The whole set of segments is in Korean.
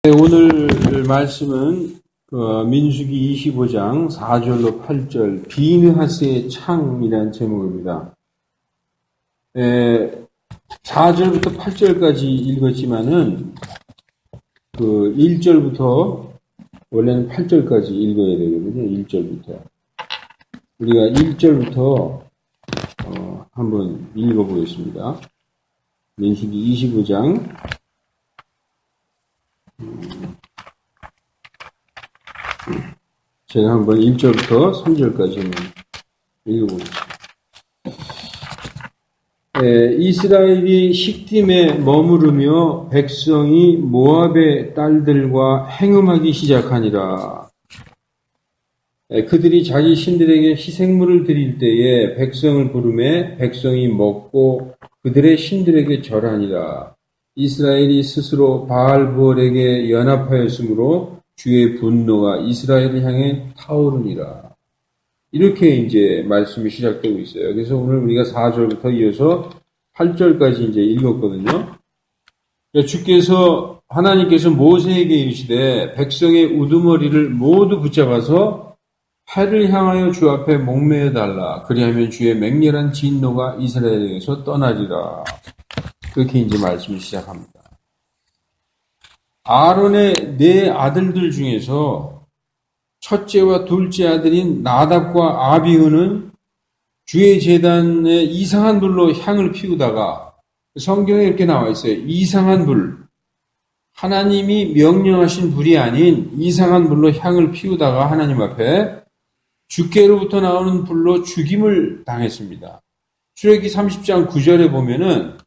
네, 오늘 말씀은 민수기 25장 4절로 8절 비느하스의 창이라는 제목입니다. 4절부터 8절까지 읽었지만은 1절부터 원래는 8절까지 읽어야 되거든요. 1절부터. 우리가 1절부터 한번 읽어보겠습니다. 민수기 25장 제가 한번 1절부터 3절까지 한번 읽어보겠습니다. 이스라엘이 식딤에 머무르며 백성이 모압의 딸들과 행음하기 시작하니라. 그들이 자기 신들에게 희생물을 드릴 때에 백성을 부르매 백성이 먹고 그들의 신들에게 절하니라. 이스라엘이 스스로 바알브올에게 연합하였으므로 주의 분노가 이스라엘을 향해 타오르니라. 이렇게 이제 말씀이 시작되고 있어요. 그래서 오늘 우리가 4절부터 이어서 8절까지 이제 읽었거든요. 주께서 하나님께서 모세에게 이르시되 백성의 우두머리를 모두 붙잡아서 해를 향하여 주 앞에 목매어 달라. 그리하면 주의 맹렬한 진노가 이스라엘에게서 떠나리라. 그렇게 이제 말씀이 시작합니다. 아론의 네 아들들 중에서 첫째와 둘째 아들인 나답과 아비후는 주의 제단에 이상한 불로 향을 피우다가 성경에 이렇게 나와 있어요. 이상한 불. 하나님이 명령하신 불이 아닌 이상한 불로 향을 피우다가 하나님 앞에 주께로부터 나오는 불로 죽임을 당했습니다. 출애굽기 30장 9절에 보면은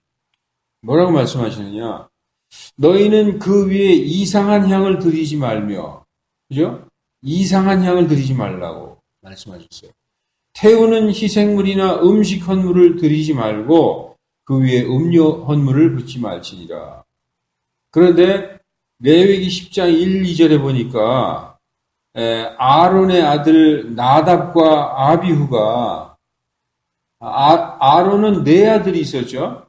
뭐라고 말씀하시느냐? 너희는 그 위에 이상한 향을 드리지 말며, 그죠? 이상한 향을 드리지 말라고 말씀하셨어요. 태우는 희생물이나 음식 헌물을 드리지 말고 그 위에 음료 헌물을 붓지 말지니라. 그런데 레위기 10장 1, 2절에 보니까 아론의 아들 나답과 아비후가 아론은 네 아들이 있었죠.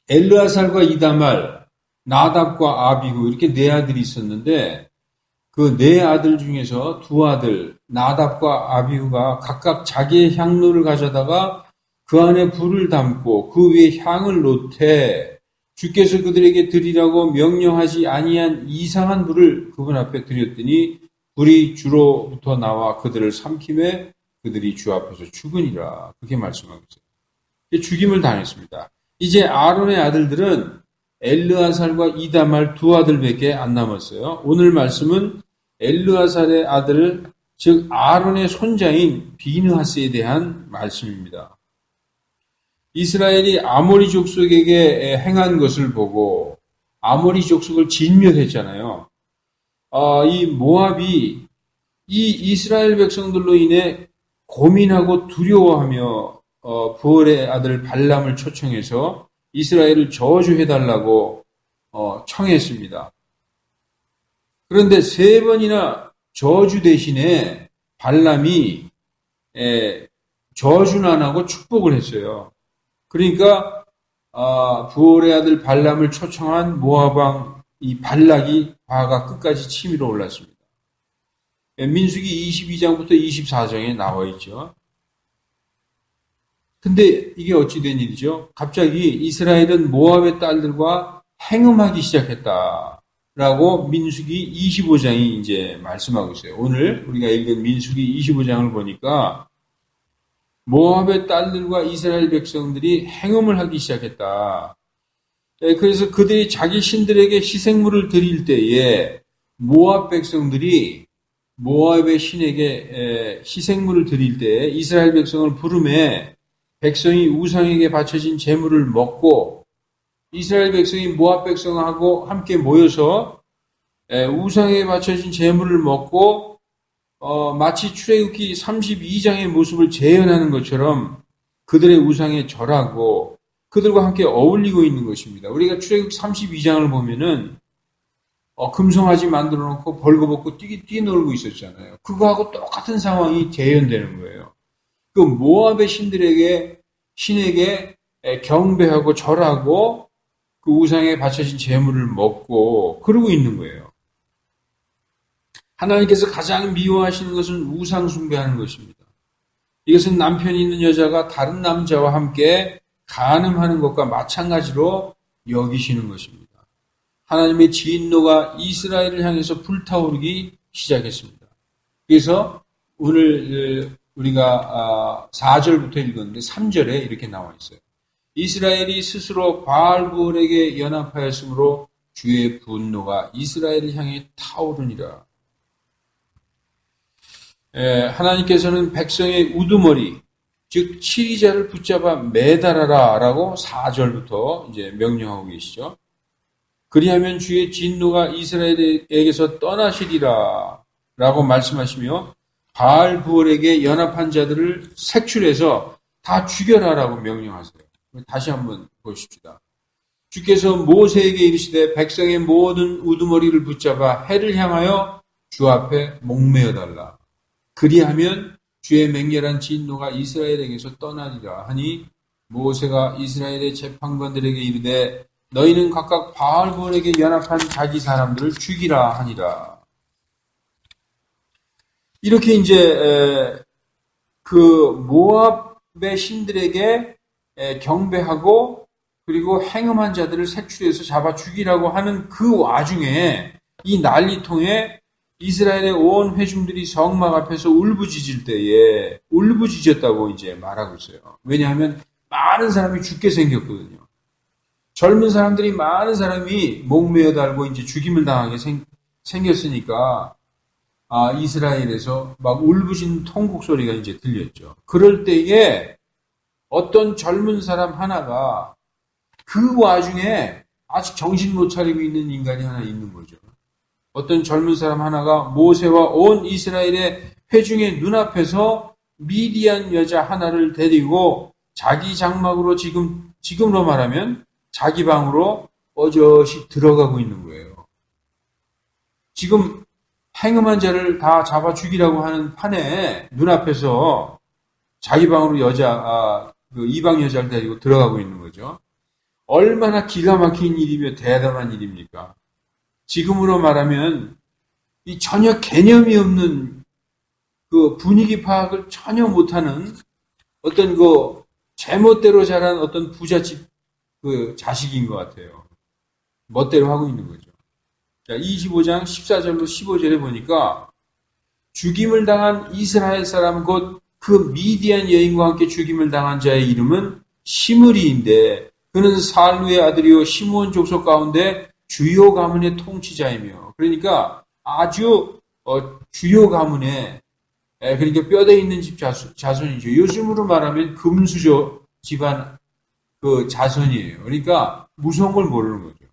엘르아살과 이다말, 나답과 아비후 이렇게 네 아들이 있었는데 그 네 아들 중에서 두 아들 나답과 아비후가 각각 자기의 향로를 가져다가 그 안에 불을 담고 그 위에 향을 놓되 주께서 그들에게 드리라고 명령하지 아니한 이상한 불을 그분 앞에 드렸더니 불이 주로부터 나와 그들을 삼키매 그들이 주 앞에서 죽으니라. 그렇게 말씀하고 있어요. 죽임을 당했습니다. 이제 아론의 아들들은 엘르아살과 이다말 두 아들밖에 안 남았어요. 오늘 말씀은 엘르아살의 아들, 즉 아론의 손자인 비느하스에 대한 말씀입니다. 이스라엘이 아모리 족속에게 행한 것을 보고 아모리 족속을 진멸했잖아요. 이 모압이 이 이스라엘 백성들로 인해 고민하고 두려워하며 부올의 아들 발람을 초청해서 이스라엘을 저주해달라고 청했습니다. 그런데 세 번이나 저주 대신에 발람이 저주는 안 하고 축복을 했어요. 그러니까 부올의 아들 발람을 초청한 모압왕 이 발락이 화가 끝까지 치밀어 올랐습니다. 민수기 22장부터 24장에 나와 있죠. 근데 이게 어찌 된 일이죠? 갑자기 이스라엘은 모압의 딸들과 행음하기 시작했다라고 민수기 25장이 이제 말씀하고 있어요. 오늘 우리가 읽은 민수기 25장을 보니까 모압의 딸들과 이스라엘 백성들이 행음을 하기 시작했다. 그래서 그들이 자기 신들에게 희생물을 드릴 때에 모압 백성들이 모압의 신에게 희생물을 드릴 때에 이스라엘 백성을 부르매 백성이 우상에게 바쳐진 제물을 먹고 이스라엘 백성이 모압 백성하고 함께 모여서 우상에게 바쳐진 제물을 먹고 마치 출애굽기 32장의 모습을 재현하는 것처럼 그들의 우상에 절하고 그들과 함께 어울리고 있는 것입니다. 우리가 출애굽기 32장을 보면은 금송아지 만들어 놓고 벌거벗고 뛰놀고 있었잖아요. 그거하고 똑같은 상황이 재현되는 거예요. 그 모압의 신에게 경배하고 절하고 그 우상에 바쳐진 재물을 먹고 그러고 있는 거예요. 하나님께서 가장 미워하시는 것은 우상 숭배하는 것입니다. 이것은 남편이 있는 여자가 다른 남자와 함께 간음하는 것과 마찬가지로 여기시는 것입니다. 하나님의 진노가 이스라엘을 향해서 불타오르기 시작했습니다. 그래서 오늘 우리가 4절부터 읽었는데 3절에 이렇게 나와 있어요. 이스라엘이 스스로 바알부올에게 연합하였으므로 주의 분노가 이스라엘을 향해 타오르니라. 하나님께서는 백성의 우두머리, 즉 치리자를 붙잡아 매달아라 라고 4절부터 이제 명령하고 계시죠. 그리하면 주의 진노가 이스라엘에게서 떠나시리라 라고 말씀하시며 바알부올에게 연합한 자들을 색출해서 다 죽여라 라고 명령하세요. 다시 한번 보십시다. 주께서 모세에게 이르시되 백성의 모든 우두머리를 붙잡아 해를 향하여 주 앞에 목매어 달라. 그리하면 주의 맹렬한 진노가 이스라엘에게서 떠나리라 하니 모세가 이스라엘의 재판관들에게 이르되 너희는 각각 바알부올에게 연합한 자기 사람들을 죽이라 하니라. 이렇게 이제 그 모압의 신들에게 경배하고 그리고 행음한 자들을 색출해서 잡아 죽이라고 하는 그 와중에 이 난리통에 이스라엘의 온 회중들이 성막 앞에서 울부짖을 때에 울부짖었다고 이제 말하고 있어요. 왜냐하면 많은 사람이 죽게 생겼거든요. 젊은 사람들이 많은 사람이 목매어 달고 이제 죽임을 당하게 생겼으니까 이스라엘에서 막 울부짖는 통곡 소리가 이제 들렸죠. 그럴 때에 어떤 젊은 사람 하나가 그 와중에 아직 정신 못 차리고 있는 인간이 하나 있는 거죠. 어떤 젊은 사람 하나가 모세와 온 이스라엘의 회중의 눈앞에서 미디안 여자 하나를 데리고 자기 장막으로 지금으로 말하면 자기 방으로 어젓이 들어가고 있는 거예요. 지금 행음한 자를 다 잡아 죽이라고 하는 판에 눈앞에서 자기 방으로 그 이방 여자를 데리고 들어가고 있는 거죠. 얼마나 기가 막힌 일이며 대담한 일입니까? 지금으로 말하면 이 전혀 개념이 없는 그 분위기 파악을 전혀 못하는 어떤 그 제멋대로 자란 어떤 부잣집 그 자식인 것 같아요. 멋대로 하고 있는 거죠. 자, 25장 14절로 15절에 보니까 죽임을 당한 이스라엘 사람 곧 그 미디안 여인과 함께 죽임을 당한 자의 이름은 시므리인데 그는 살루의 아들이요 시므온 족속 가운데 주요 가문의 통치자이며 그러니까 아주 주요 가문의 그러니까 뼈대 있는 집 자손이죠. 요즘으로 말하면 금수저 집안 그 자손이에요. 그러니까 무서운 걸 모르는 거죠.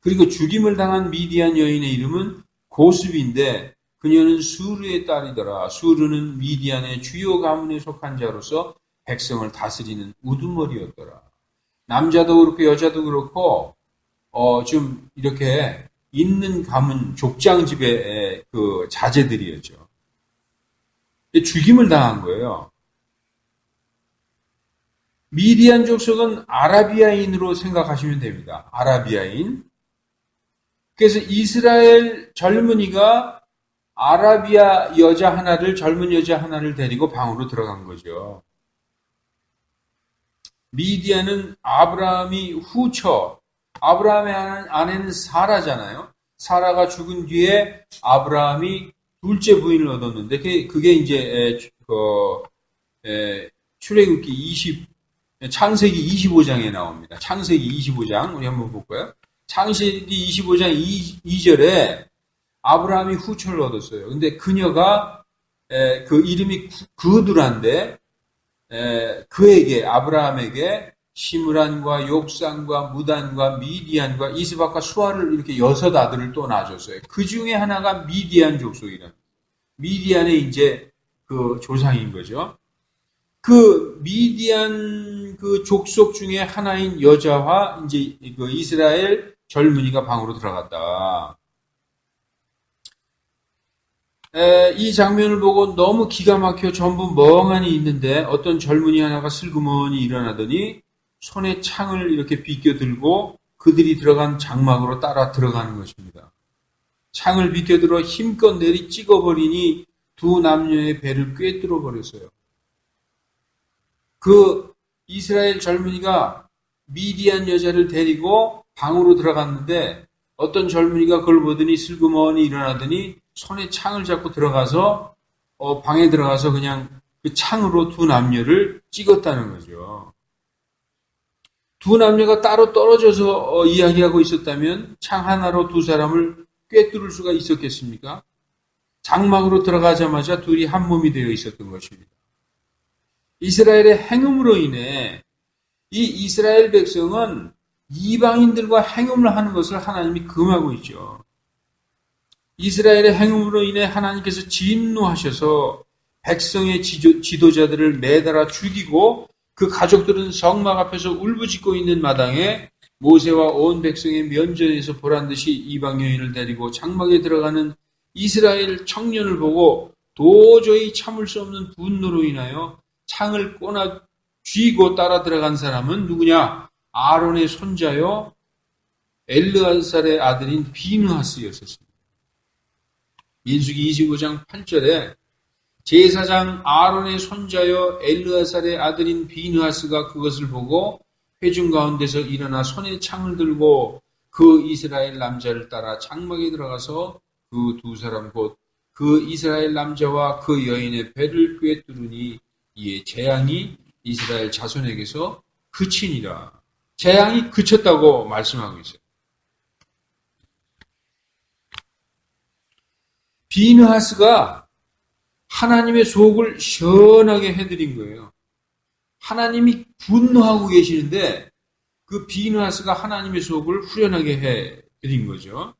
그리고 죽임을 당한 미디안 여인의 이름은 고스비인데 그녀는 수르의 딸이더라. 수르는 미디안의 주요 가문에 속한 자로서 백성을 다스리는 우두머리였더라. 남자도 그렇고 여자도 그렇고 좀 이렇게 있는 가문 족장집의 그 자제들이었죠. 죽임을 당한 거예요. 미디안 족속은 아라비아인으로 생각하시면 됩니다. 아라비아인. 그래서 이스라엘 젊은이가 아라비아 여자 하나를, 젊은 여자 하나를 데리고 방으로 들어간 거죠. 미디안은 아브라함이 후처, 아브라함의 아내는 사라잖아요. 사라가 죽은 뒤에 아브라함이 둘째 부인을 얻었는데, 그게 이제, 출애굽기 창세기 25장에 나옵니다. 창세기 25장, 우리 한번 볼까요? 창세기 25장 2절에 아브라함이 후처를 얻었어요. 근데 그녀가, 그 이름이 그두란데, 그에게, 아브라함에게 시므란과 욕산과 무단과 미디안과 이스박과 수아를 이렇게 6 아들을 또 낳아줬어요. 그 중에 하나가 미디안 족속이라. 미디안의 이제 그 조상인 거죠. 그 미디안 그 족속 중에 하나인 여자와 이제 그 이스라엘 젊은이가 방으로 들어갔다. 이 장면을 보고 너무 기가 막혀 전부 멍하니 있는데 어떤 젊은이 하나가 슬그머니 일어나더니 손에 창을 이렇게 비껴 들고 그들이 들어간 장막으로 따라 들어가는 것입니다. 창을 비껴 들어 힘껏 내리 찍어버리니 두 남녀의 배를 꿰뚫어 버렸어요. 그 이스라엘 젊은이가 미디안 여자를 데리고 방으로 들어갔는데 어떤 젊은이가 그걸 보더니 슬그머니 일어나더니 손에 창을 잡고 들어가서 방에 들어가서 그냥 그 창으로 두 남녀를 찍었다는 거죠. 두 남녀가 따로 떨어져서 이야기하고 있었다면 창 하나로 두 사람을 꿰뚫을 수가 있었겠습니까? 장막으로 들어가자마자 둘이 한 몸이 되어 있었던 것입니다. 이스라엘의 행음으로 인해 이 이스라엘 백성은 이방인들과 행음을 하는 것을 하나님이 금하고 있죠. 이스라엘의 행음으로 인해 하나님께서 진노하셔서 백성의 지도자들을 매달아 죽이고 그 가족들은 성막 앞에서 울부짖고 있는 마당에 모세와 온 백성의 면전에서 보란듯이 이방 여인을 데리고 장막에 들어가는 이스라엘 청년을 보고 도저히 참을 수 없는 분노로 인하여 창을 꼬나 쥐고 따라 들어간 사람은 누구냐? 아론의 손자요 엘르아살의 아들인 비느하스였었습니다. 민수기 25장 8절에 제사장 아론의 손자여 엘르아살의 아들인 비느하스가 그것을 보고 회중 가운데서 일어나 손에 창을 들고 그 이스라엘 남자를 따라 장막에 들어가서 그 두 사람 곧 그 이스라엘 남자와 그 여인의 배를 꿰뚫으니 이에 재앙이 이스라엘 자손에게서 그치니라. 재앙이 그쳤다고 말씀하고 있어요. 비느하스가 하나님의 속을 시원하게 해드린 거예요. 하나님이 분노하고 계시는데 그 비느하스가 하나님의 속을 후련하게 해드린 거죠.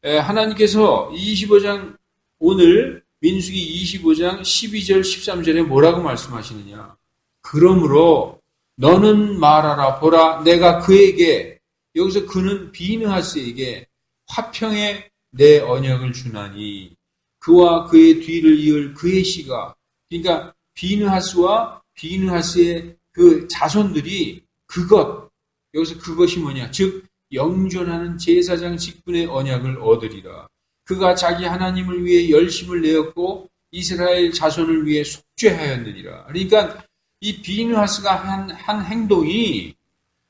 하나님께서 25장 오늘 민수기 25장 12절 13절에 뭐라고 말씀하시느냐. 그러므로 너는 말하라 보라 내가 그에게 여기서 그는 비느하스에게 화평의 내 언약을 주나니 그와 그의 뒤를 이을 그의 씨가 그러니까 비느하스와 비느하스의 그 자손들이 그것 여기서 그것이 뭐냐 즉 영존하는 제사장 직분의 언약을 얻으리라. 그가 자기 하나님을 위해 열심을 내었고 이스라엘 자손을 위해 속죄하였느니라. 그러니까 이 비느하스가 한 행동이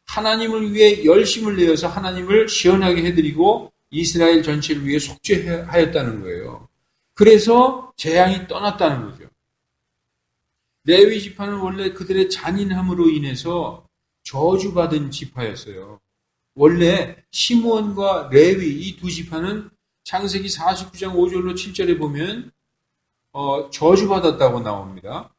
하나님을 위해 열심을 내어서 하나님을 시원하게 해드리고 이스라엘 전체를 위해 속죄하였다는 거예요. 그래서 재앙이 떠났다는 거죠. 레위 지파는 원래 그들의 잔인함으로 인해서 저주받은 지파였어요. 원래 시므온과 레위 이 두 지파는 창세기 49장 5절로 7절에 보면 저주받았다고 나옵니다.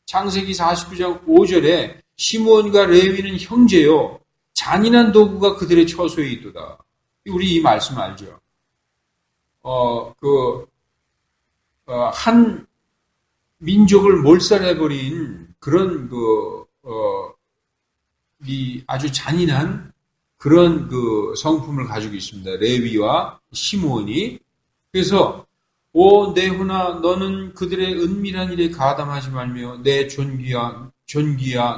창세기 49장 5절에 시므온과 레위는 형제요 잔인한 도구가 그들의 처소에 있도다. 우리 이 말씀 알죠? 한 민족을 몰살해버린 그런 이 아주 잔인한 그런 그 성품을 가지고 있습니다. 레위와 시므온이. 그래서 오 내 hun아 너는 그들의 은밀한 일에 가담하지 말며 내 존귀야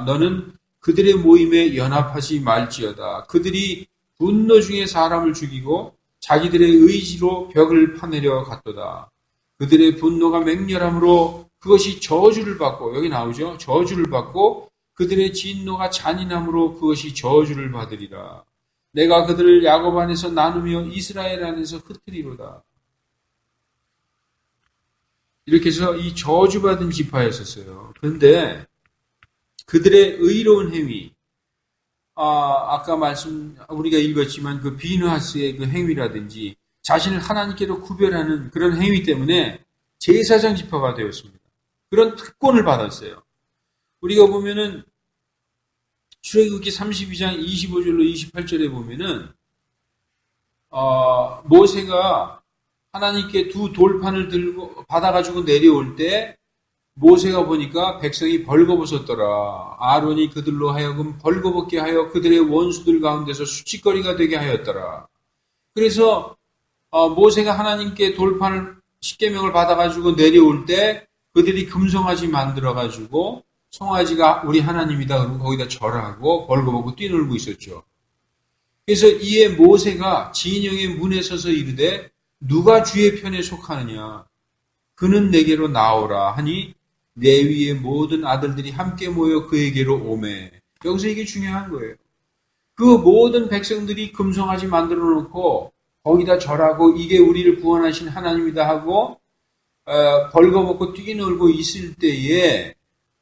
너는 그들의 모임에 연합하지 말지어다. 그들이 분노 중에 사람을 죽이고 자기들의 의지로 벽을 파내려 갔도다. 그들의 분노가 맹렬함으로 그것이 저주를 받고 여기 나오죠. 저주를 받고 그들의 진노가 잔인함으로 그것이 저주를 받으리라. 내가 그들을 야곱 안에서 나누며 이스라엘 안에서 흩으리로다. 이렇게 해서 이 저주받은 지파였었어요. 그런데 그들의 의로운 행위, 아까 우리가 읽었지만 그 비느하스의 그 행위라든지 자신을 하나님께로 구별하는 그런 행위 때문에 제사장 지파가 되었습니다. 그런 특권을 받았어요. 우리가 보면은 출애굽기 32장 25절로 28절에 보면은 모세가 하나님께 두 돌판을 들고 받아가지고 내려올 때 모세가 보니까 백성이 벌거벗었더라. 아론이 그들로 하여금 벌거벗게 하여 그들의 원수들 가운데서 수치거리가 되게 하였더라. 그래서 모세가 하나님께 돌판을 십계명을 받아가지고 내려올 때 그들이 금송아지 만들어가지고 송아지가 우리 하나님이다 그러고 거기다 절하고 벌거벗고 뛰놀고 있었죠. 그래서 이에 모세가 진영의 문에 서서 이르되 누가 주의 편에 속하느냐 그는 내게로 나오라 하니 레위의 모든 아들들이 함께 모여 그에게로 오매. 여기서 이게 중요한 거예요. 그 모든 백성들이 금송아지 만들어 놓고 거기다 절하고 이게 우리를 구원하신 하나님이다 하고 벌거벗고 뛰놀고 있을 때에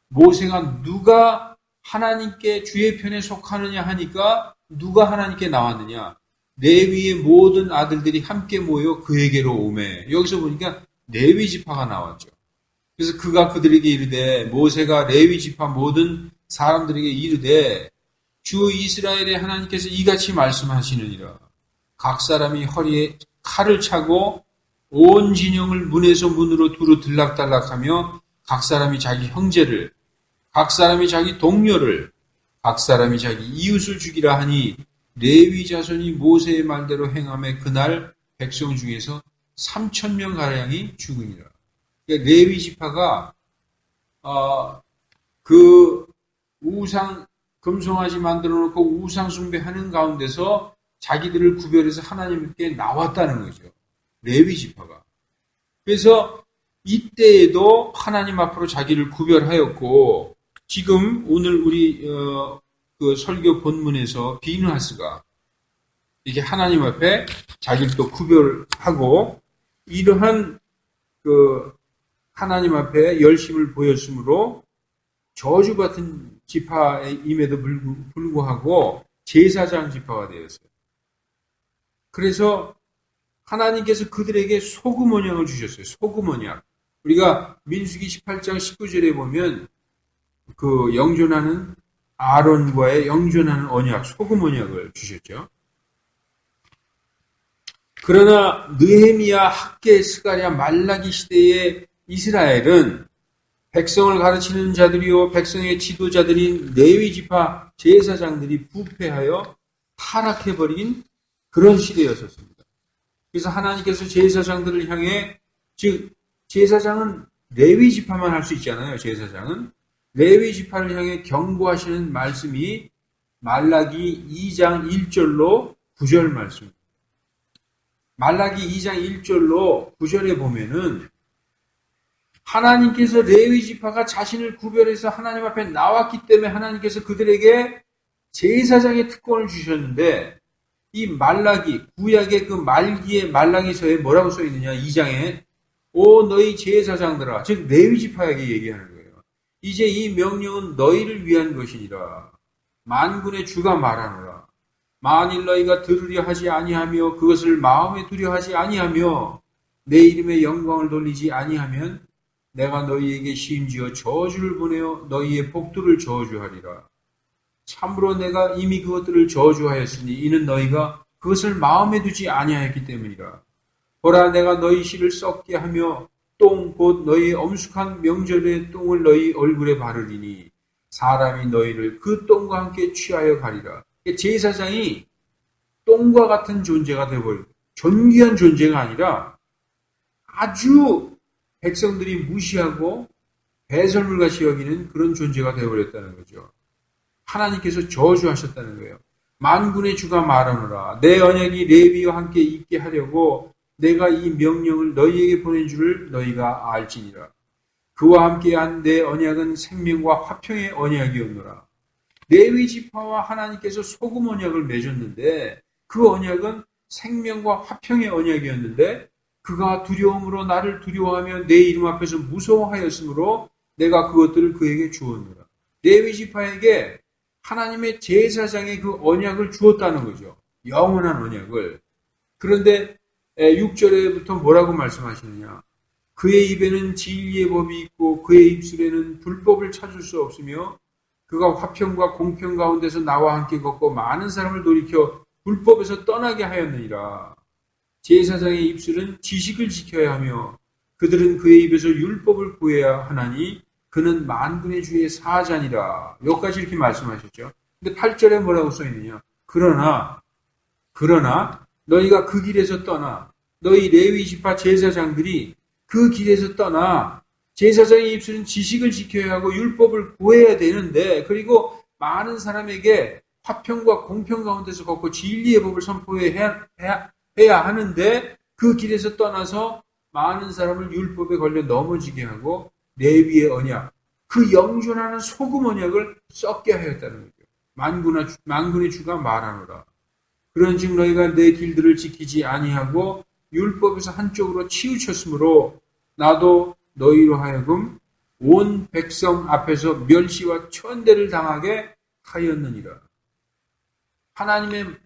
모세가 누가 하나님께 주의 편에 속하느냐 하니까 누가 하나님께 나왔느냐. 레위의 모든 아들들이 함께 모여 그에게로 오매. 여기서 보니까 레위 지파가 나왔죠. 그래서 그가 그들에게 이르되 모세가 레위 지파 모든 사람들에게 이르되 주 이스라엘의 하나님께서 이같이 말씀하시느니라. 각 사람이 허리에 칼을 차고 온 진영을 문에서 문으로 두루 들락달락하며 각 사람이 자기 형제를 각 사람이 자기 동료를 각 사람이 자기 이웃을 죽이라 하니 레위 자손이 모세의 말대로 행함에 그날 백성 중에서 3,000명 가량이 죽으니라. 그러니까 레위 지파가 그 우상 금송아지 만들어 놓고 우상 숭배하는 가운데서 자기들을 구별해서 하나님께 나왔다는 거죠. 레위 지파가. 그래서 이때에도 하나님 앞으로 자기를 구별하였고 지금 오늘 우리 그 설교 본문에서 비누하스가 이게 하나님 앞에 자기를 또 구별하고 이러한 그 하나님 앞에 열심을 보였으므로 저주 같은 지파임에도 불구하고 제사장 지파가 되었어요. 그래서 하나님께서 그들에게 소금 언약을 주셨어요. 소금 언약. 우리가 민수기 18장 19절에 보면 그 영존하는 아론과의 영존하는 언약, 소금 언약을 주셨죠. 그러나 느헤미야, 학개, 스가랴, 말라기 시대의 이스라엘은 백성을 가르치는 자들이요 백성의 지도자들인 레위 지파 제사장들이 부패하여 타락해버린 그런 시대였었습니다. 그래서 하나님께서 제사장들을 향해 즉 제사장은 레위 지파만 할 수 있잖아요. 제사장은 레위 지파를 향해 경고하시는 말씀이 말라기 2장 1절로 9절 말씀입니다. 말라기 2장 1절로 9절에 보면은 하나님께서 레위 지파가 자신을 구별해서 하나님 앞에 나왔기 때문에 하나님께서 그들에게 제사장의 특권을 주셨는데 이 말라기, 구약의 그 말기의 말라기서에 뭐라고 써 있느냐 2장에 오 너희 제사장들아 즉 레위 지파에게 얘기하는 거예요. 이제 이 명령은 너희를 위한 것이니라. 만군의 주가 말하노라. 만일 너희가 들으려 하지 아니하며 그것을 마음에 두려 하지 아니하며 내 이름의 영광을 돌리지 아니하면 내가 너희에게 심지어 저주를 보내어 너희의 복들을 저주하리라. 참으로 내가 이미 그것들을 저주하였으니 이는 너희가 그것을 마음에 두지 아니하였기 때문이라. 보라 내가 너희 씨를 썩게 하며 똥 곧 너희의 엄숙한 명절의 똥을 너희 얼굴에 바르리니 사람이 너희를 그 똥과 함께 취하여 가리라. 제사장이 똥과 같은 존재가 되어버리고 존귀한 존재가 아니라 아주 백성들이 무시하고 배설물같이 여기는 그런 존재가 되어버렸다는 거죠. 하나님께서 저주하셨다는 거예요. 만군의 주가 말하노라. 내 언약이 레위와 함께 있게 하려고 내가 이 명령을 너희에게 보낸 줄을 너희가 알지니라. 그와 함께한 내 언약은 생명과 화평의 언약이었노라. 레위 지파와 하나님께서 소금 언약을 맺었는데 그 언약은 생명과 화평의 언약이었는데 그가 두려움으로 나를 두려워하며 내 이름 앞에서 무서워하였으므로 내가 그것들을 그에게 주었노라. 레위 지파에게 하나님의 제사장의 그 언약을 주었다는 거죠. 영원한 언약을. 그런데 6절에부터 뭐라고 말씀하시느냐. 그의 입에는 진리의 법이 있고 그의 입술에는 불법을 찾을 수 없으며 그가 화평과 공평 가운데서 나와 함께 걷고 많은 사람을 돌이켜 불법에서 떠나게 하였느니라. 제사장의 입술은 지식을 지켜야 하며 그들은 그의 입에서 율법을 구해야 하나니 그는 만군의 주의 사자니라. 여기까지 이렇게 말씀하셨죠. 근데 8절에 뭐라고 써있느냐. 그러나 너희가 그 길에서 떠나 너희 레위 지파 제사장들이 그 길에서 떠나 제사장의 입술은 지식을 지켜야 하고 율법을 구해야 되는데, 그리고 많은 사람에게 화평과 공평 가운데서 걷고 진리의 법을 선포해야 하는데, 그 길에서 떠나서 많은 사람을 율법에 걸려 넘어지게 하고 레위의 언약, 그 영존하는 소금 언약을 썩게 하였다는 거죠. 만군의 주가 말하노라. 그런즉 너희가 내 길들을 지키지 아니하고 율법에서 한쪽으로 치우쳤으므로 나도 너희로 하여금 온 백성 앞에서 멸시와 천대를 당하게 하였느니라. 하나님의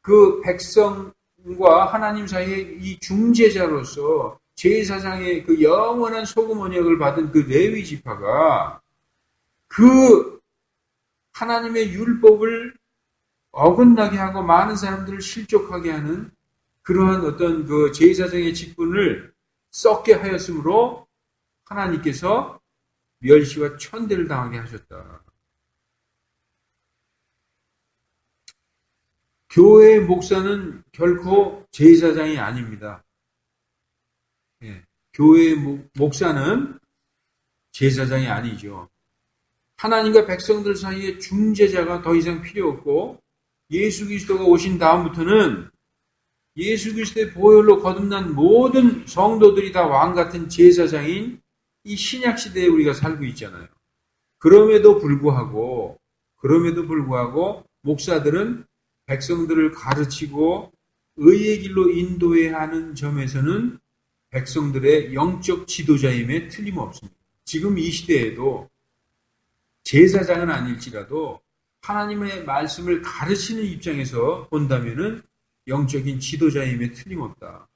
그 백성과 하나님 사이의 이 중재자로서 제사장의 그 영원한 소금 언약을 받은 그 레위 지파가 그 하나님의 율법을 어긋나게 하고 많은 사람들을 실족하게 하는 그러한 어떤 그 제사장의 직분을 썩게 하였으므로 하나님께서 멸시와 천대를 당하게 하셨다. 교회의 목사는 결코 제사장이 아닙니다. 교회의 목사는 제사장이 아니죠. 하나님과 백성들 사이에 중재자가 더 이상 필요 없고 예수 그리스도가 오신 다음부터는 예수 그리스도의 보혈로 거듭난 모든 성도들이 다 왕같은 제사장인 이 신약 시대에 우리가 살고 있잖아요. 그럼에도 불구하고 목사들은 백성들을 가르치고 의의 길로 인도해야 하는 점에서는 백성들의 영적 지도자임에 틀림없습니다. 지금 이 시대에도 제사장은 아닐지라도 하나님의 말씀을 가르치는 입장에서 본다면은 영적인 지도자임에 틀림없다.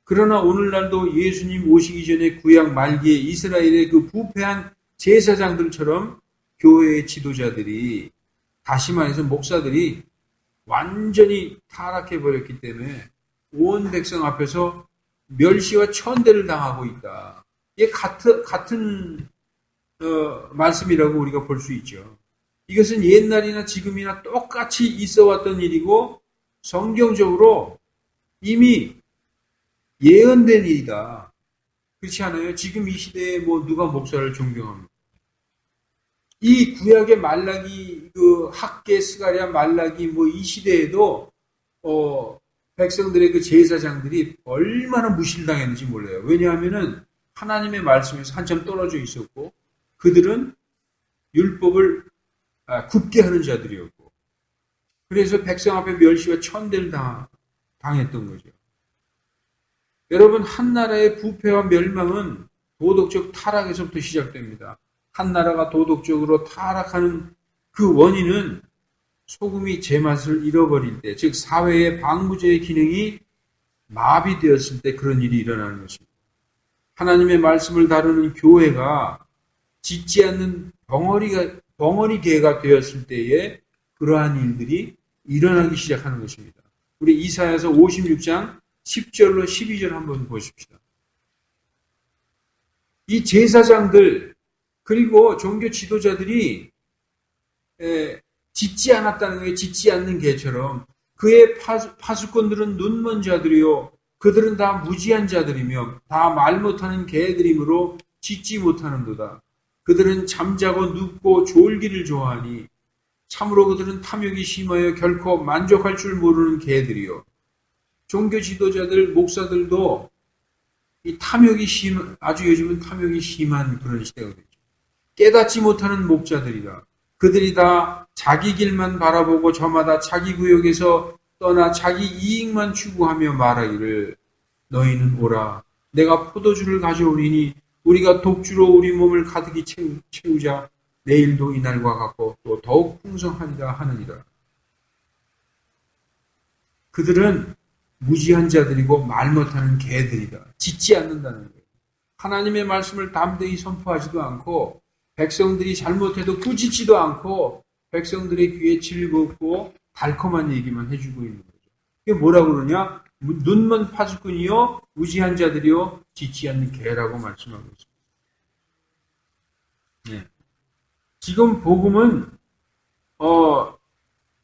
그러나 오늘날도 예수님 오시기 전에 구약 말기에 이스라엘의 그 부패한 제사장들처럼 교회의 지도자들이, 다시 말해서 목사들이 완전히 타락해버렸기 때문에 온 백성 앞에서 멸시와 천대를 당하고 있다. 이게 같은 말씀이라고 우리가 볼 수 있죠. 이것은 옛날이나 지금이나 똑같이 있어왔던 일이고 성경적으로 이미 예언된 일이다. 그렇지 않아요? 지금 이 시대에 누가 목사를 존경합니까? 이 구약의 말라기, 그 학계, 스가랴, 말라기, 이 시대에도 백성들의 그 제사장들이 얼마나 무실당했는지 몰라요. 왜냐하면은 하나님의 말씀에서 한참 떨어져 있었고 그들은 율법을 굽게 하는 자들이었고, 그래서 백성 앞에 멸시와 천대를 당했던 거죠. 여러분, 한 나라의 부패와 멸망은 도덕적 타락에서부터 시작됩니다. 한 나라가 도덕적으로 타락하는 그 원인은 소금이 제맛을 잃어버릴 때, 즉 사회의 방부제의 기능이 마비되었을 때 그런 일이 일어나는 것입니다. 하나님의 말씀을 다루는 교회가 짓지 않는 벙어리 개가 되었을 때에 그러한 일들이 일어나기 시작하는 것입니다. 우리 이사야서 56장 10절로 12절 한번 보십시다. 이 제사장들 그리고 종교 지도자들이 짓지 않았다는 거예요. 짓지 않는 개처럼. 그의 파수꾼들은 눈먼 자들이요 그들은 다 무지한 자들이며 다 말 못하는 개들이므로 짓지 못하는도다. 그들은 잠자고 눕고 졸기를 좋아하니 참으로 그들은 탐욕이 심하여 결코 만족할 줄 모르는 개들이요. 종교 지도자들, 목사들도 이 탐욕이 아주 요즘은 탐욕이 심한 그런 시대가 되죠. 깨닫지 못하는 목자들이다. 그들이 다 자기 길만 바라보고 저마다 자기 구역에서 떠나 자기 이익만 추구하며 말하기를 너희는 오라. 내가 포도주를 가져오리니 우리가 독주로 우리 몸을 가득히 채우자. 내일도 이날과 같고 또 더욱 풍성하리라 하느니라. 그들은 무지한 자들이고 말 못하는 개들이다. 짓지 않는다는 거예요. 하나님의 말씀을 담대히 선포하지도 않고 백성들이 잘못해도 꾸짖지도 않고 백성들의 귀에 즐겁고 달콤한 얘기만 해주고 있는 거죠. 이게 뭐라고 그러냐? 눈먼 파수꾼이요 무지한 자들이요 짓지 않는 개라고 말씀하고 있습니다. 네. 지금 복음은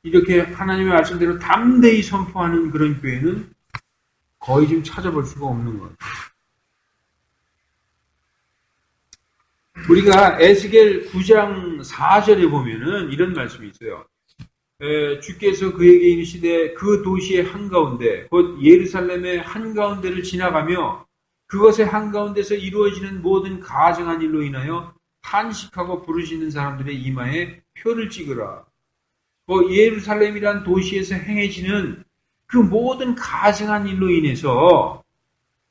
이렇게 하나님의 말씀대로 담대히 선포하는 그런 교회는 거의 좀 찾아볼 수가 없는 것 같아요. 우리가 에스겔 9장 4절에 보면은 이런 말씀이 있어요. 주께서 그에게 이르시되 그 도시의 한가운데 곧 예루살렘의 한가운데를 지나가며 그것의 한가운데서 이루어지는 모든 가증한 일로 인하여 탄식하고 부르짖는 사람들의 이마에 표를 찍으라. 예루살렘이란 도시에서 행해지는 그 모든 가증한 일로 인해서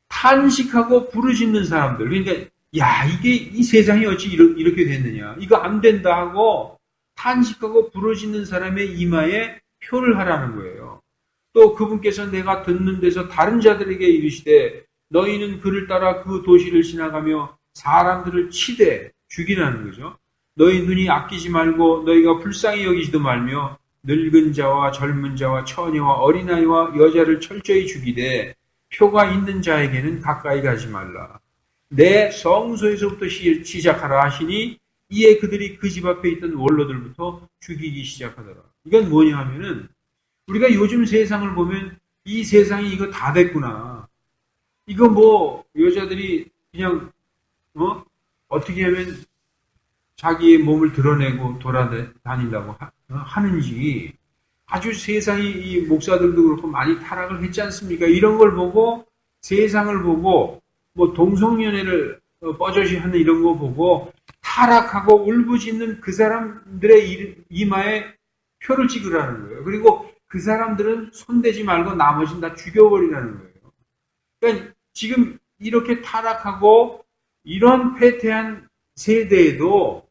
탄식하고 부르짖는 사람들, 그러니까 야, 이게 이 세상이 어찌 이렇게 됐느냐, 이거 안 된다 하고 탄식하고 부르짖는 사람의 이마에 표를 하라는 거예요. 또 그분께서 내가 듣는 데서 다른 자들에게 이르시되 너희는 그를 따라 그 도시를 지나가며 사람들을 치되 죽이라는 거죠. 너희 눈이 아끼지 말고 너희가 불쌍히 여기지도 말며 늙은 자와 젊은 자와 처녀와 어린아이와 여자를 철저히 죽이되 표가 있는 자에게는 가까이 가지 말라. 내 성소에서부터 시작하라 하시니 이에 그들이 그 집 앞에 있던 원로들부터 죽이기 시작하더라. 이건 뭐냐 하면은 우리가 요즘 세상을 보면 이 세상이 이거 다 됐구나. 이거 뭐 여자들이 그냥 어떻게 하면 자기의 몸을 드러내고 돌아다닌다고 하는지 아주 세상이 이 목사들도 그렇고 많이 타락을 했지 않습니까? 이런 걸 보고 세상을 보고 뭐 동성연애를 뻐젓이 하는 이런 거 보고 타락하고 울부짖는 그 사람들의 이마에 표를 찍으라는 거예요. 그리고 그 사람들은 손대지 말고 나머지는 다 죽여버리라는 거예요. 그러니까 지금 이렇게 타락하고 이런 패퇴한 세대에도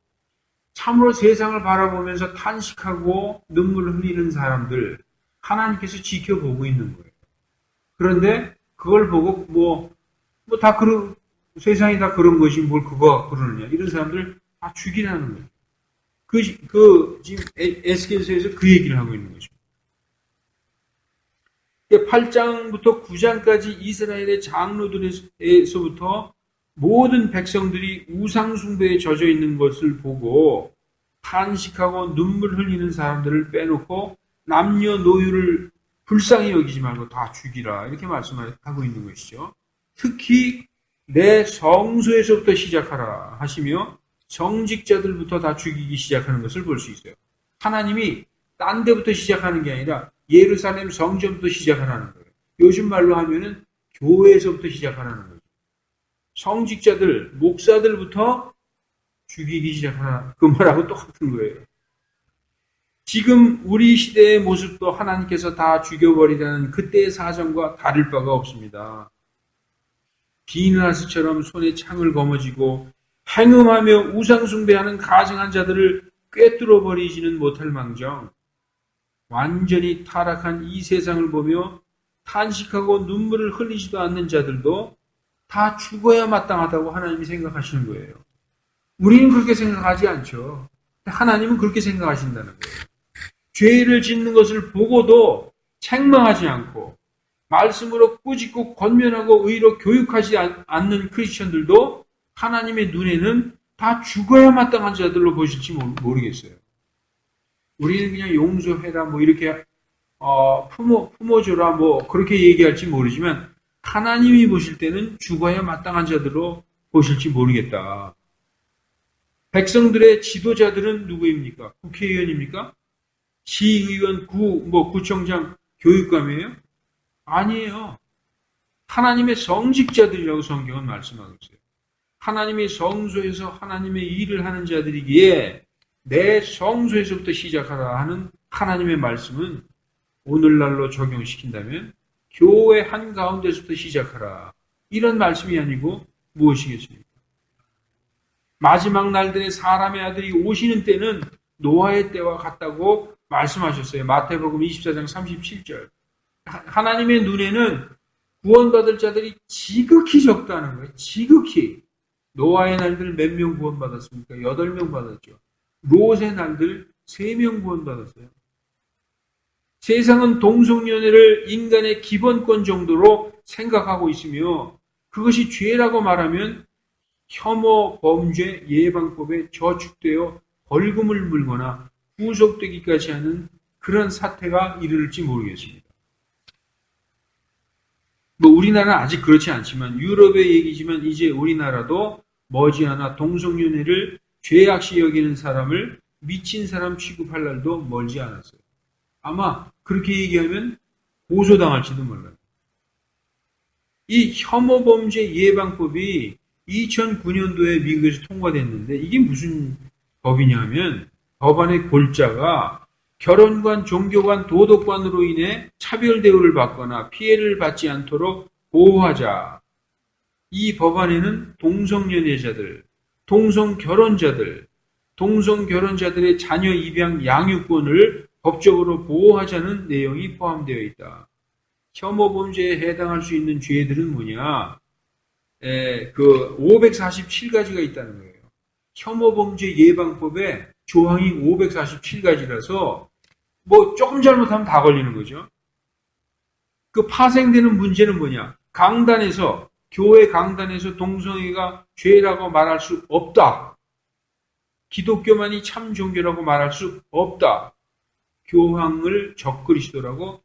참으로 세상을 바라보면서 탄식하고 눈물을 흘리는 사람들 하나님께서 지켜보고 있는 거예요. 그런데 그걸 보고 다 세상이 다 그런 것이 뭘 그거 그러느냐 이런 사람들 다 죽이라는 거예요. 지금 에스겔서에서 그 얘기를 하고 있는 것입니다. 8장부터 9장까지 이스라엘의 장로들에서부터 모든 백성들이 우상숭배에 젖어 있는 것을 보고 탄식하고 눈물 흘리는 사람들을 빼놓고 남녀노유를 불쌍히 여기지 말고 다 죽이라 이렇게 말씀하고 있는 것이죠. 특히 내 성소에서부터 시작하라 하시며 정직자들부터 다 죽이기 시작하는 것을 볼 수 있어요. 하나님이 딴 데부터 시작하는 게 아니라 예루살렘 성전부터 시작하라는 거예요. 요즘 말로 하면은 교회에서부터 시작하라는 거예요. 성직자들, 목사들부터 죽이기 시작하라. 그 말하고 똑같은 거예요. 지금 우리 시대의 모습도 하나님께서 다 죽여버리라는 그때의 사정과 다를 바가 없습니다. 비느하스처럼 손에 창을 거머쥐고 행음하며 우상숭배하는 가증한 자들을 꿰뚫어 버리지는 못할 망정 완전히 타락한 이 세상을 보며 탄식하고 눈물을 흘리지도 않는 자들도 다 죽어야 마땅하다고 하나님이 생각하시는 거예요. 우리는 그렇게 생각하지 않죠. 하나님은 그렇게 생각하신다는 거예요. 죄를 짓는 것을 보고도 책망하지 않고 말씀으로 꾸짖고 권면하고 의로 교육하지 않는 크리스천들도 하나님의 눈에는 다 죽어야 마땅한 자들로 보실지 모르겠어요. 우리는 그냥 용서해라 뭐 이렇게 품어줘라 뭐 그렇게 얘기할지 모르지만 하나님이 보실 때는 죽어야 마땅한 자들로 보실지 모르겠다. 백성들의 지도자들은 누구입니까? 국회의원입니까? 시의원, 구청장, 교육감이에요? 아니에요. 하나님의 성직자들이라고 성경은 말씀하고 있어요. 하나님의 성소에서 하나님의 일을 하는 자들이기에 내 성소에서부터 시작하라 하는 하나님의 말씀은 오늘날로 적용시킨다면 교회 한가운데서부터 시작하라. 이런 말씀이 아니고 무엇이겠습니까? 마지막 날들의 사람의 아들이 오시는 때는 노아의 때와 같다고 말씀하셨어요. 마태복음 24장 37절. 하나님의 눈에는 구원받을 자들이 지극히 적다는 거예요. 지극히. 노아의 날들 몇 명 구원받았습니까? 8명 받았죠. 롯의 날들 3명 구원받았어요. 세상은 동성연애를 인간의 기본권 정도로 생각하고 있으며 그것이 죄라고 말하면 혐오, 범죄, 예방법에 저축되어 벌금을 물거나 구속되기까지 하는 그런 사태가 이르를지 모르겠습니다. 우리나라는 아직 그렇지 않지만 유럽의 얘기지만 이제 우리나라도 머지않아 동성연애를 죄악시 여기는 사람을 미친 사람 취급할 날도 멀지 않았어요. 아마 그렇게 얘기하면 고소당할지도 몰라요. 이 혐오범죄 예방법이 2009년도에 미국에서 통과됐는데 이게 무슨 법이냐면 법안의 골자가 결혼관, 종교관, 도덕관으로 인해 차별 대우를 받거나 피해를 받지 않도록 보호하자. 이 법안에는 동성연애자들, 동성결혼자들의 자녀 입양 양육권을 법적으로 보호하자는 내용이 포함되어 있다. 혐오범죄에 해당할 수 있는 죄들은 뭐냐? 547가지가 있다는 거예요. 혐오범죄 예방법에 조항이 547가지라서 조금 잘못하면 다 걸리는 거죠. 그 파생되는 문제는 뭐냐? 교회 강단에서 동성애가 죄라고 말할 수 없다. 기독교만이 참 종교라고 말할 수 없다. 교황권을 적그리스도라고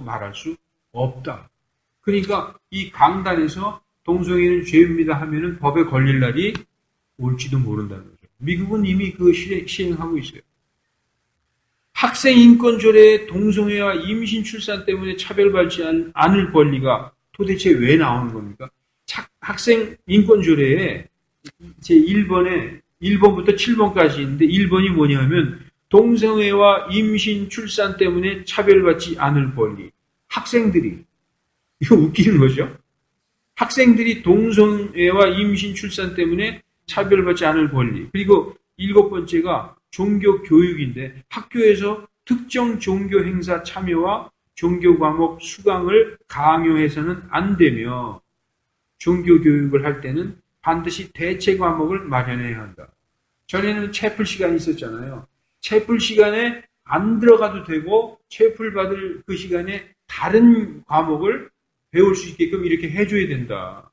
말할 수 없다. 그러니까 이 강단에서 동성애는 죄입니다 하면은 법에 걸릴 날이 올지도 모른다는 거죠. 미국은 이미 시행하고 있어요. 학생 인권 조례에 동성애와 임신 출산 때문에 차별받지 않을 권리가 도대체 왜 나오는 겁니까? 학생 인권 조례에 제 1번부터 7번까지 있는데 1번이 뭐냐면 동성애와 임신 출산 때문에 차별받지 않을 권리. 학생들이 이거 웃기는 거죠. 학생들이 동성애와 임신 출산 때문에 차별받지 않을 권리. 그리고 7번째가 종교 교육인데 학교에서 특정 종교 행사 참여와 종교 과목 수강을 강요해서는 안 되며 종교 교육을 할 때는 반드시 대체 과목을 마련해야 한다. 전에는 채플 시간이 있었잖아요. 채플 시간에 안 들어가도 되고 채플 받을 그 시간에 다른 과목을 배울 수 있게끔 이렇게 해줘야 된다.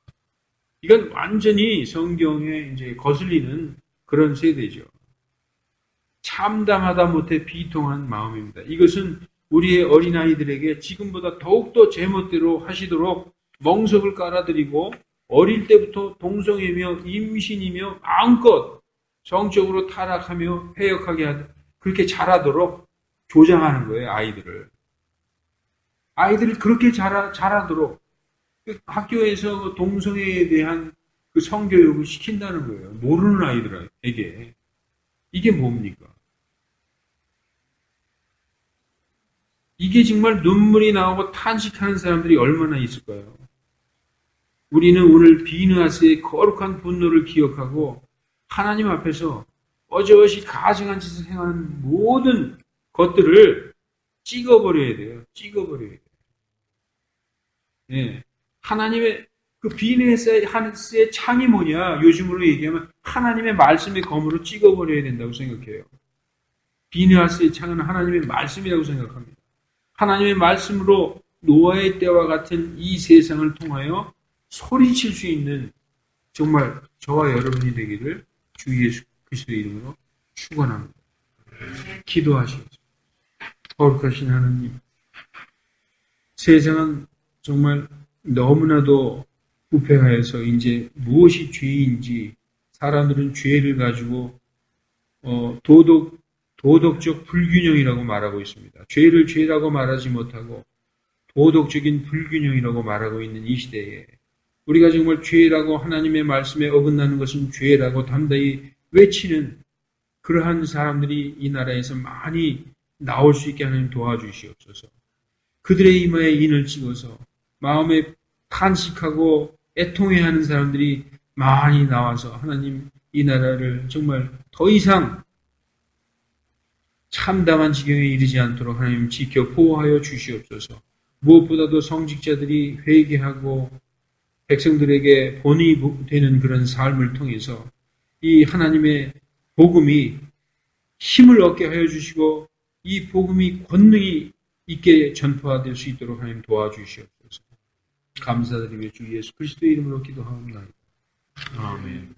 이건 완전히 성경에 이제 거슬리는 그런 세대죠. 참담하다 못해 비통한 마음입니다. 이것은 우리의 어린아이들에게 지금보다 더욱더 제멋대로 하시도록 멍석을 깔아드리고 어릴 때부터 동성애며 임신이며 마음껏 성적으로 타락하며 회역하게 그렇게 자라도록 조장하는 거예요. 아이들을 그렇게 자라도록 학교에서 동성애에 대한 그 성교육을 시킨다는 거예요. 모르는 아이들에게. 이게 뭡니까? 이게 정말 눈물이 나오고 탄식하는 사람들이 얼마나 있을까요? 우리는 오늘 비느하스의 거룩한 분노를 기억하고 하나님 앞에서 어저씨 가증한 짓을 행하는 모든 것들을 찍어버려야 돼요. 예. 하나님의 그 비느하스의 창이 뭐냐? 요즘으로 얘기하면 하나님의 말씀의 검으로 찍어버려야 된다고 생각해요. 비느하스의 창은 하나님의 말씀이라고 생각합니다. 하나님의 말씀으로 노아의 때와 같은 이 세상을 통하여 소리칠 수 있는 정말 저와 여러분이 되기를 주 예수 그리스도의 이름으로 축원합니다. 기도하시겠습니다. 거룩하신 하나님, 세상은 정말 너무나도 부패하여서 이제 무엇이 죄인지 사람들은 죄를 가지고 도덕적 불균형이라고 말하고 있습니다. 죄를 죄라고 말하지 못하고 도덕적인 불균형이라고 말하고 있는 이 시대에 우리가 정말 죄라고 하나님의 말씀에 어긋나는 것은 죄라고 담대히 외치는 그러한 사람들이 이 나라에서 많이 나올 수 있게 하나님 도와주시옵소서. 그들의 이마에 인을 찍어서 마음에 탄식하고 애통해하는 사람들이 많이 나와서 하나님 이 나라를 정말 더 이상 참담한 지경에 이르지 않도록 하나님 지켜 보호하여 주시옵소서. 무엇보다도 성직자들이 회개하고 백성들에게 본이 되는 그런 삶을 통해서 이 하나님의 복음이 힘을 얻게 하여 주시고 이 복음이 권능이 있게 전파될 수 있도록 하나님 도와주시옵소서. 감사드리며 주 예수 그리스도의 이름으로 기도하옵나이다. 아멘.